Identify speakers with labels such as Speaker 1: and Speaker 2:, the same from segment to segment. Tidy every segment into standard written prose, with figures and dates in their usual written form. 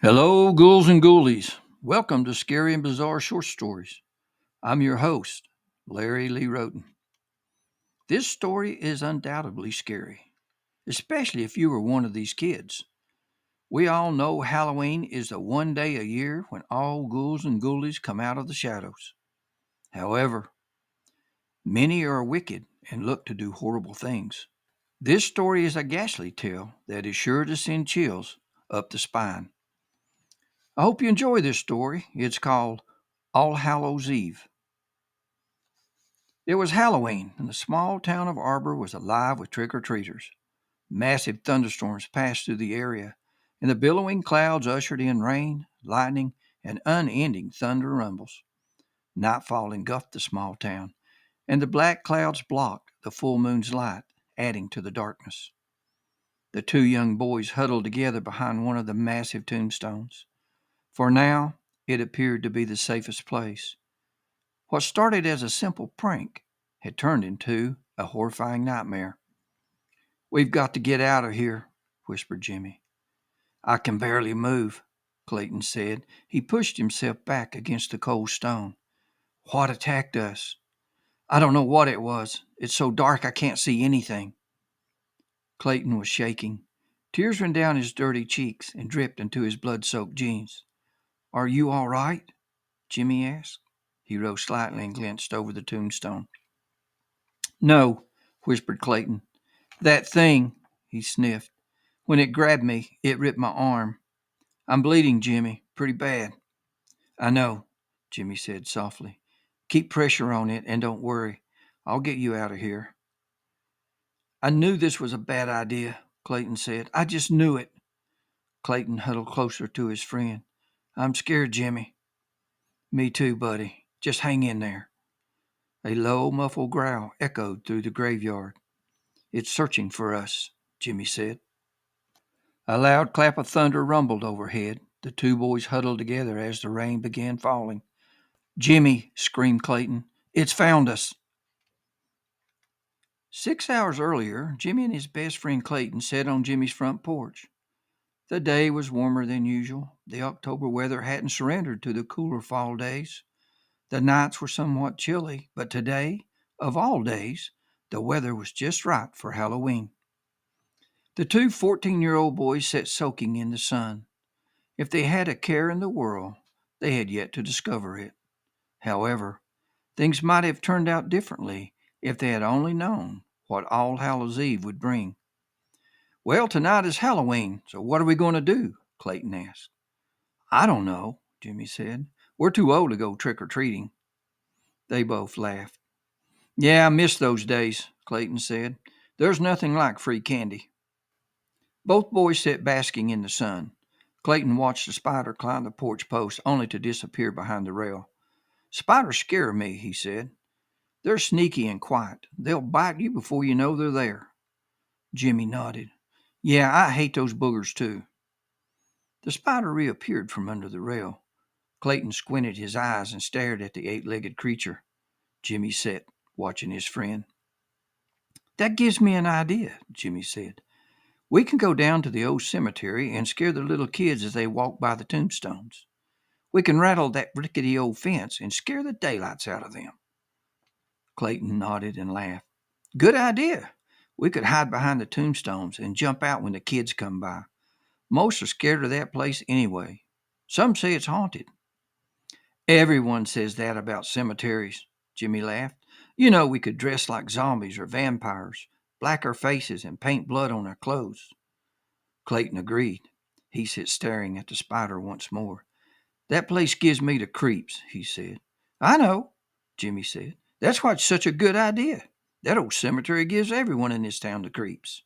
Speaker 1: Hello, ghouls and ghoulies. Welcome to Scary and Bizarre Short Stories. I'm your host, Larry Lee Roden. This story is undoubtedly scary, especially if you were one of these kids. We all know Halloween is the one day a year when all ghouls and ghoulies come out of the shadows. However, many are wicked and look to do horrible things. This story is a ghastly tale that is sure to send chills up the spine. I hope you enjoy this story. It's called All Hallows Eve. It was Halloween, and the small town of Arbor was alive with trick or treaters. Massive thunderstorms passed through the area, and the billowing clouds ushered in rain, lightning, and unending thunder rumbles. Nightfall engulfed the small town, and the black clouds blocked the full moon's light, adding to the darkness. The two young boys huddled together behind one of the massive tombstones. For now, it appeared to be the safest place. What started as a simple prank had turned into a horrifying nightmare. "We've got to get out of here," whispered Jimmy. "I can barely move," Clayton said. He pushed himself back against the cold stone. "What attacked us?" "I don't know what it was. It's so dark I can't see anything." Clayton was shaking. Tears ran down his dirty cheeks and dripped into his blood-soaked jeans. "Are you all right?" Jimmy asked. He rose slightly and glanced over the tombstone. "No," whispered Clayton. "That thing," he sniffed. "When it grabbed me, it ripped my arm. I'm bleeding, Jimmy, pretty bad." "I know," Jimmy said softly. "Keep pressure on it and don't worry. I'll get you out of here." "I knew this was a bad idea," Clayton said. "I just knew it." Clayton huddled closer to his friend. "I'm scared, Jimmy." "Me too, buddy. Just hang in there." A low, muffled growl echoed through the graveyard. "It's searching for us," Jimmy said. A loud clap of thunder rumbled overhead. The two boys huddled together as the rain began falling. "Jimmy," screamed Clayton, "it's found us." 6 hours earlier, Jimmy and his best friend Clayton sat on Jimmy's front porch. The day was warmer than usual. The October weather hadn't surrendered to the cooler fall days. The nights were somewhat chilly, but today, of all days, the weather was just right for Halloween. The two 14-year-old boys sat soaking in the sun. If they had a care in the world, they had yet to discover it. However, things might have turned out differently if they had only known what All Hallows Eve would bring. "Well, tonight is Halloween, so what are we going to do?" Clayton asked. "I don't know," Jimmy said. "We're too old to go trick-or-treating." They both laughed. "Yeah, I miss those days," Clayton said. "There's nothing like free candy." Both boys sat basking in the sun. Clayton watched a spider climb the porch post only to disappear behind the rail. "Spiders scare me," he said. "They're sneaky and quiet. They'll bite you before you know they're there." Jimmy nodded. "Yeah, I hate those boogers too." The spider reappeared from under the rail. Clayton squinted his eyes and stared at the eight-legged creature. Jimmy sat, watching his friend. "That gives me an idea," Jimmy said. "We can go down to the old cemetery and scare the little kids as they walk by the tombstones. We can rattle that rickety old fence and scare the daylights out of them." Clayton nodded and laughed. "Good idea. We could hide behind the tombstones and jump out when the kids come by. Most are scared of that place anyway. Some say it's haunted." "Everyone says that about cemeteries," Jimmy laughed. "You know, we could dress like zombies or vampires, black our faces, and paint blood on our clothes." Clayton agreed. He sat staring at the spider once more. "That place gives me the creeps," he said. "I know," Jimmy said. "That's why it's such a good idea. That old cemetery gives everyone in this town the creeps."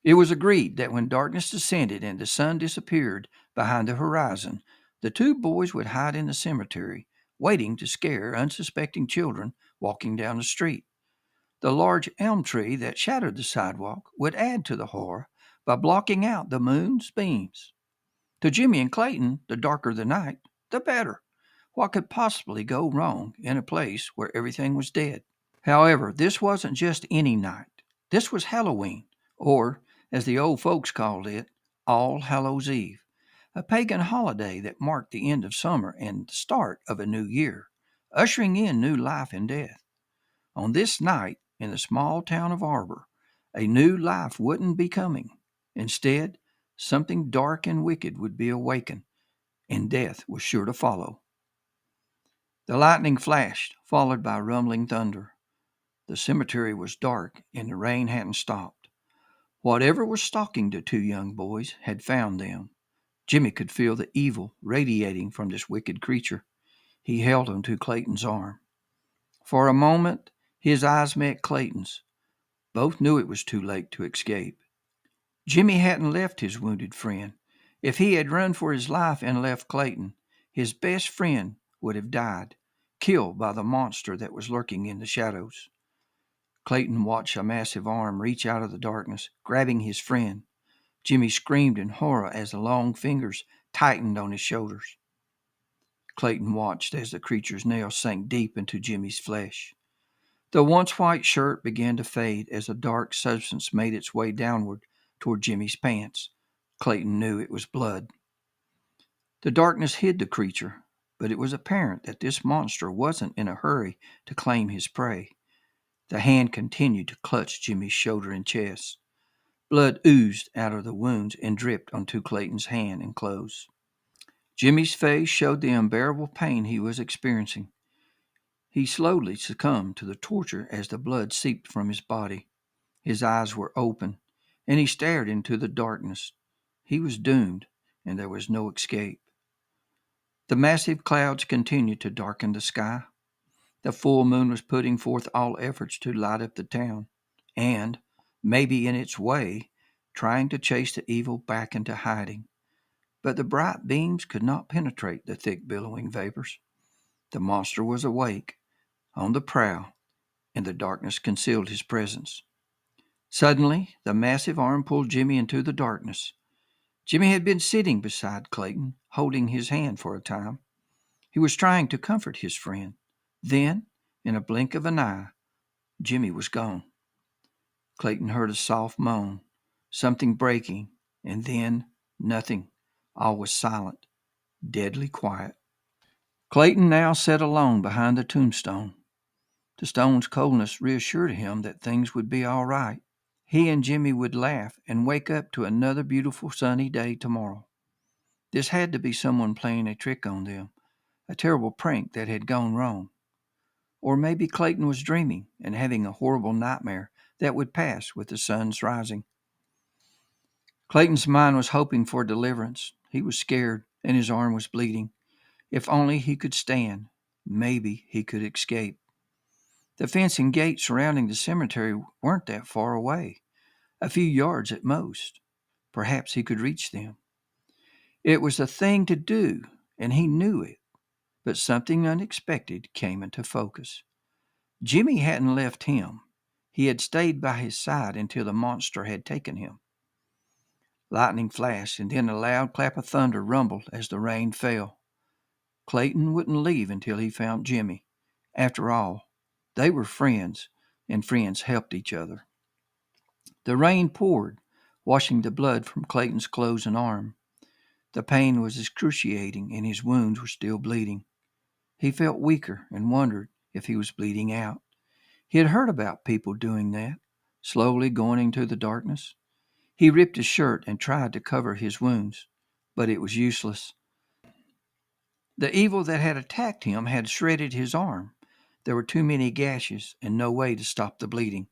Speaker 1: It was agreed that when darkness descended and the sun disappeared behind the horizon, the two boys would hide in the cemetery, waiting to scare unsuspecting children walking down the street. The large elm tree that shadowed the sidewalk would add to the horror by blocking out the moon's beams. To Jimmy and Clayton, the darker the night, the better. What could possibly go wrong in a place where everything was dead? However, this wasn't just any night. This was Halloween, or, as the old folks called it, All Hallows Eve. a pagan holiday that marked the end of summer and the start of a new year, ushering in new life and death. On this night, in the small town of Arbor, a new life wouldn't be coming. Instead, something dark and wicked would be awakened, and death was sure to follow. The lightning flashed, followed by rumbling thunder. The cemetery was dark, and the rain hadn't stopped. Whatever was stalking the two young boys had found them. Jimmy could feel the evil radiating from this wicked creature. He held onto Clayton's arm. For a moment, his eyes met Clayton's. Both knew it was too late to escape. Jimmy hadn't left his wounded friend. If he had run for his life and left Clayton, his best friend would have died, killed by the monster that was lurking in the shadows. Clayton watched a massive arm reach out of the darkness, grabbing his friend. Jimmy screamed in horror as the long fingers tightened on his shoulders. Clayton watched as the creature's nails sank deep into Jimmy's flesh. The once white shirt began to fade as a dark substance made its way downward toward Jimmy's pants. Clayton knew it was blood. The darkness hid the creature, but it was apparent that this monster wasn't in a hurry to claim his prey. The hand continued to clutch Jimmy's shoulder and chest. Blood oozed out of the wounds and dripped onto Clayton's hand and clothes. Jimmy's face showed the unbearable pain he was experiencing. He slowly succumbed to the torture as the blood seeped from his body. His eyes were open, and he stared into the darkness. He was doomed, and there was no escape. The massive clouds continued to darken the sky. The full moon was putting forth all efforts to light up the town, and, maybe in its way, trying to chase the evil back into hiding. But the bright beams could not penetrate the thick billowing vapors. The monster was awake, on the prowl, and the darkness concealed his presence. Suddenly, the massive arm pulled Jimmy into the darkness. Jimmy had been sitting beside Clayton, holding his hand for a time. He was trying to comfort his friend. Then, in a blink of an eye, Jimmy was gone. Clayton heard a soft moan, something breaking, and then nothing. All was silent, deadly quiet. Clayton now sat alone behind the tombstone. The stone's coldness reassured him that things would be all right. He and Jimmy would laugh and wake up to another beautiful sunny day tomorrow. This had to be someone playing a trick on them, a terrible prank that had gone wrong. Or maybe Clayton was dreaming and having a horrible nightmare that would pass with the sun's rising. Clayton's mind was hoping for deliverance. He was scared, and his arm was bleeding. If only he could stand, maybe he could escape. The fence and gate surrounding the cemetery weren't that far away, a few yards at most. Perhaps he could reach them. It was the thing to do, and he knew it. But something unexpected came into focus. Jimmy hadn't left him. He had stayed by his side until the monster had taken him. Lightning flashed, and then a loud clap of thunder rumbled as the rain fell. Clayton wouldn't leave until he found Jimmy. After all, they were friends, and friends helped each other. The rain poured, washing the blood from Clayton's clothes and arm. The pain was excruciating, and his wounds were still bleeding. He felt weaker and wondered if he was bleeding out. He had heard about people doing that, slowly going into the darkness. He ripped his shirt and tried to cover his wounds, but it was useless. The evil that had attacked him had shredded his arm. There were too many gashes and no way to stop the bleeding.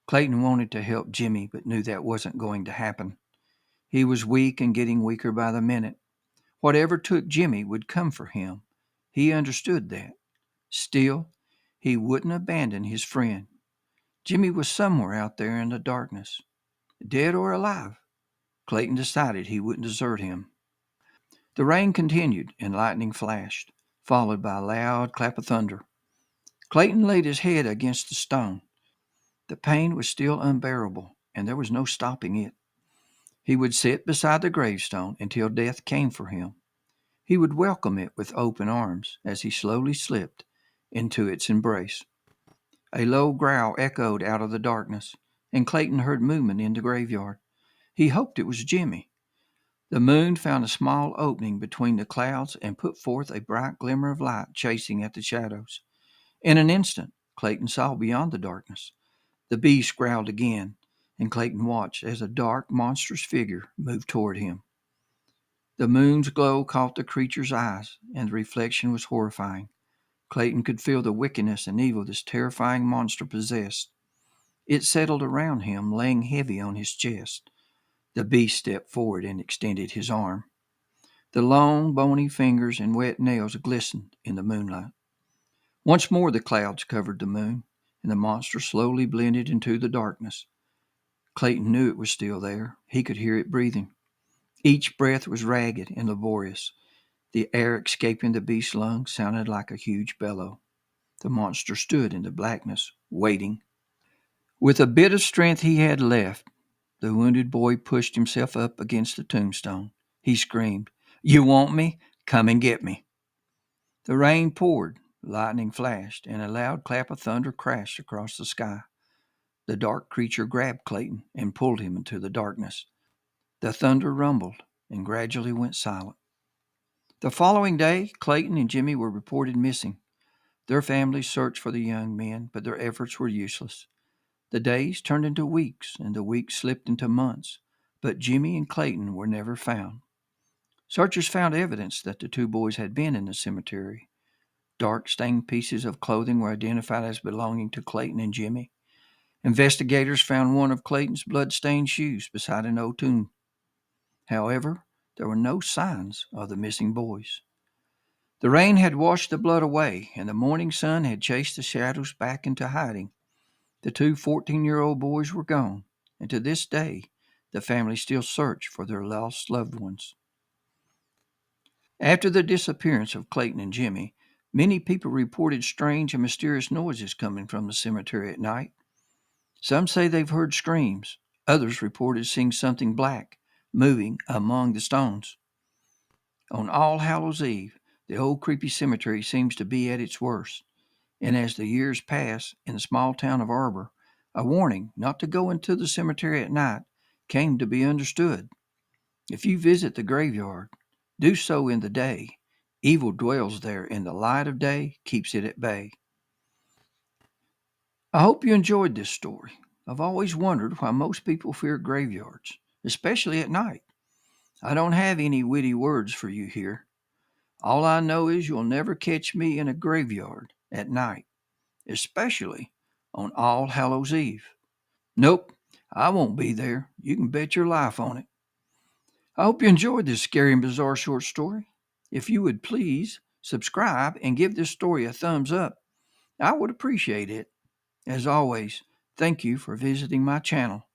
Speaker 1: Clayton wanted to help Jimmy, but knew that wasn't going to happen. He was weak and getting weaker by the minute. Whatever took Jimmy would come for him. He understood that. Still, he wouldn't abandon his friend. Jimmy was somewhere out there in the darkness. Dead or alive, Clayton decided he wouldn't desert him. The rain continued and lightning flashed, followed by a loud clap of thunder. Clayton laid his head against the stone. The pain was still unbearable, and there was no stopping it. He would sit beside the gravestone until death came for him. He would welcome it with open arms as he slowly slipped into its embrace. A low growl echoed out of the darkness, and Clayton heard movement in the graveyard. He hoped it was Jimmy. The moon found a small opening between the clouds and put forth a bright glimmer of light, chasing at the shadows. In an instant, Clayton saw beyond the darkness. The beast growled again, and Clayton watched as a dark, monstrous figure moved toward him. The moon's glow caught the creature's eyes, and the reflection was horrifying. Clayton could feel the wickedness and evil this terrifying monster possessed. It settled around him, laying heavy on his chest. The beast stepped forward and extended his arm. The long, bony fingers and wet nails glistened in the moonlight. Once more the clouds covered the moon, and the monster slowly blended into the darkness. Clayton knew it was still there. He could hear it breathing. Each breath was ragged and laborious. The air escaping the beast's lungs sounded like a huge bellow. The monster stood in the blackness, waiting. With a bit of strength he had left, the wounded boy pushed himself up against the tombstone. He screamed, "You want me? Come and get me." The rain poured, lightning flashed, and a loud clap of thunder crashed across the sky. The dark creature grabbed Clayton and pulled him into the darkness. The thunder rumbled and gradually went silent. The following day, Clayton and Jimmy were reported missing. Their families searched for the young men, but their efforts were useless. The days turned into weeks, and the weeks slipped into months, but Jimmy and Clayton were never found. Searchers found evidence that the two boys had been in the cemetery. Dark stained pieces of clothing were identified as belonging to Clayton and Jimmy. Investigators found one of Clayton's blood-stained shoes beside an old tomb. However, there were no signs of the missing boys. The rain had washed the blood away, and the morning sun had chased the shadows back into hiding. The two 14-year-old boys were gone, and to this day, the family still search for their lost loved ones. After the disappearance of Clayton and Jimmy, many people reported strange and mysterious noises coming from the cemetery at night. Some say they've heard screams. Others reported seeing something black moving among the stones. On All Hallows Eve, the old creepy cemetery seems to be at its worst, and as the years pass in the small town of Arbor, a warning not to go into the cemetery at night came to be understood. If you visit the graveyard, do so in the day. Evil dwells there, and the light of day keeps it at bay. I hope you enjoyed this story. I've always wondered why most people fear graveyards, especially at night. I don't have any witty words for you here. All I know is you'll never catch me in a graveyard at night, especially on All Hallows Eve. Nope, I won't be there. You can bet your life on it. I hope you enjoyed this scary and bizarre short story. If you would please subscribe and give this story a thumbs up, I would appreciate it. As always, thank you for visiting my channel.